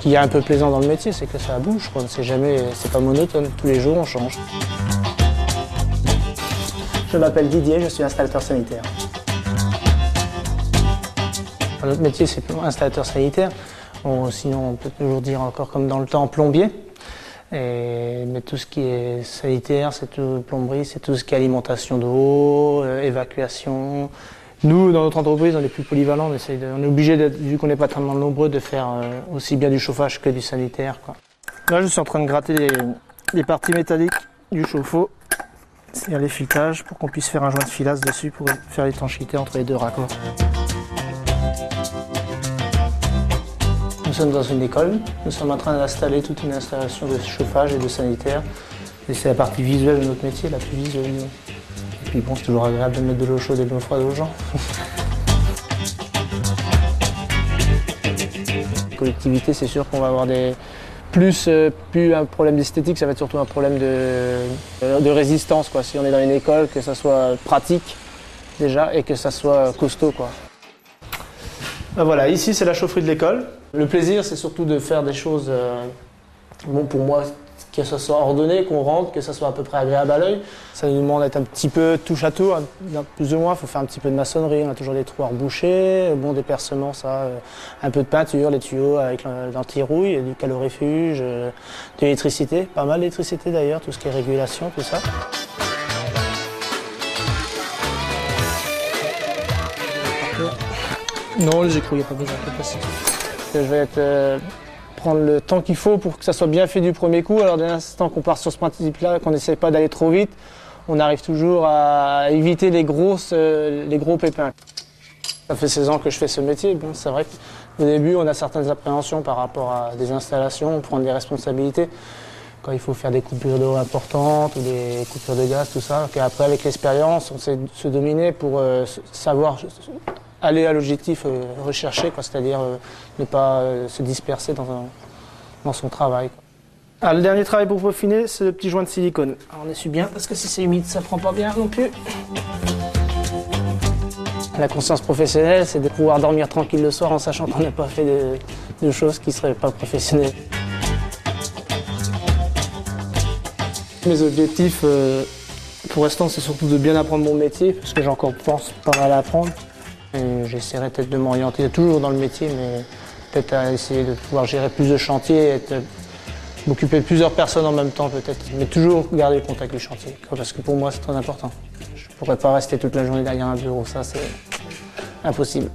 qu'il y a un peu plaisant dans le métier, c'est que ça bouge, quoi. C'est pas monotone, tous les jours on change. Je m'appelle Didier, je suis installateur sanitaire. Notre métier, c'est installateur sanitaire. Sinon, on peut toujours dire encore comme dans le temps, plombier. Mais tout ce qui est sanitaire, c'est tout plomberie, c'est tout ce qui est alimentation d'eau, évacuation. Nous, dans notre entreprise, on est plus polyvalent. On est obligé, vu qu'on n'est pas tellement nombreux, de faire aussi bien du chauffage que du sanitaire, quoi. Là, je suis en train de gratter les parties métalliques du chauffe-eau, c'est-à-dire les filetages, pour qu'on puisse faire un joint de filasse dessus pour faire l'étanchéité entre les deux raccords. Nous sommes dans une école, nous sommes en train d'installer toute une installation de chauffage et de sanitaire. Et c'est la partie visuelle de notre métier, la plus visuelle. Et puis bon, c'est toujours agréable de mettre de l'eau chaude et de l'eau froide aux gens. La collectivité, c'est sûr qu'on va avoir plus un problème d'esthétique, ça va être surtout un problème de résistance, quoi. Si on est dans une école, que ça soit pratique déjà et que ça soit costaud, quoi. Ben voilà, ici c'est la chaufferie de l'école. Le plaisir, c'est surtout de faire des choses, pour moi, que ça soit ordonné, qu'on rentre, que ça soit à peu près agréable à l'œil. Ça nous demande d'être un petit peu touche à tout, plus ou moins. Il faut faire un petit peu de maçonnerie, on a toujours des trous à reboucher, des percements, ça, un peu de peinture, les tuyaux avec l'anti-rouille, du calorifuge, de l'électricité, pas mal d'électricité d'ailleurs, tout ce qui est régulation, tout ça. Non, les écrous, il n'y a pas besoin de passer. Je vais prendre le temps qu'il faut pour que ça soit bien fait du premier coup. Alors dès l'instant qu'on part sur ce principe-là, qu'on n'essaie pas d'aller trop vite, on arrive toujours à éviter les gros pépins. Ça fait 16 ans que je fais ce métier. Bon, c'est vrai qu'au début, on a certaines appréhensions par rapport à des installations, prendre des responsabilités. Quand il faut faire des coupures d'eau importantes ou des coupures de gaz, tout ça. Et après, avec l'expérience, on sait se dominer pour savoir aller à l'objectif recherché, c'est-à-dire ne pas se disperser dans son travail. Alors, le dernier travail pour peaufiner, c'est le petit joint de silicone. Alors, on essuie bien parce que si c'est humide, ça ne prend pas bien non plus. La conscience professionnelle, c'est de pouvoir dormir tranquille le soir en sachant qu'on n'a pas fait de choses qui ne seraient pas professionnelles. Mes objectifs, pour l'instant, c'est surtout de bien apprendre mon métier, parce que j'ai encore pas mal à apprendre. J'essaierai peut-être de m'orienter toujours dans le métier, mais peut-être à essayer de pouvoir gérer plus de chantiers, m'occuper de plusieurs personnes en même temps peut-être, mais toujours garder le contact du chantier, parce que pour moi c'est très important. Je ne pourrais pas rester toute la journée derrière un bureau, ça c'est impossible.